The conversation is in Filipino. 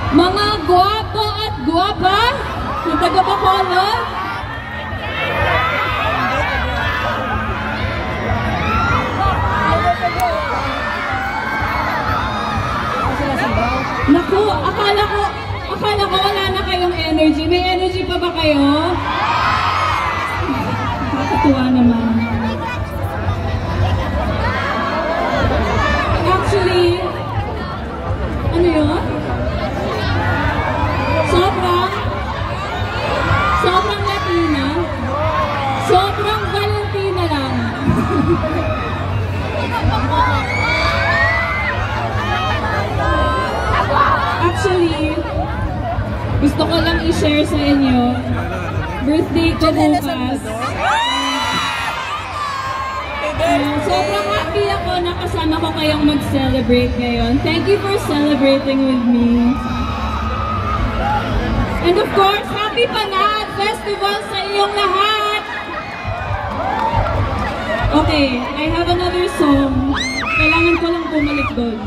Mga guwapo at guwapa na taga-Bacolod. Naku, akala ko wala na kayong energy. May energy pa ba kayo? Nakakatuwa naman. Actually, ano yun? Sobrang Latina. Sobrang Valentina lang. Actually, gusto ko lang i-share sa inyo. Birthday ko bukas. Sobrang happy ako na kasama ko kayong mag-celebrate ngayon. Thank you for celebrating with me. And of course, Happy Panad Festival sa inyong lahat! Okay, I have another song. Kailangan ko lang bumalik doon.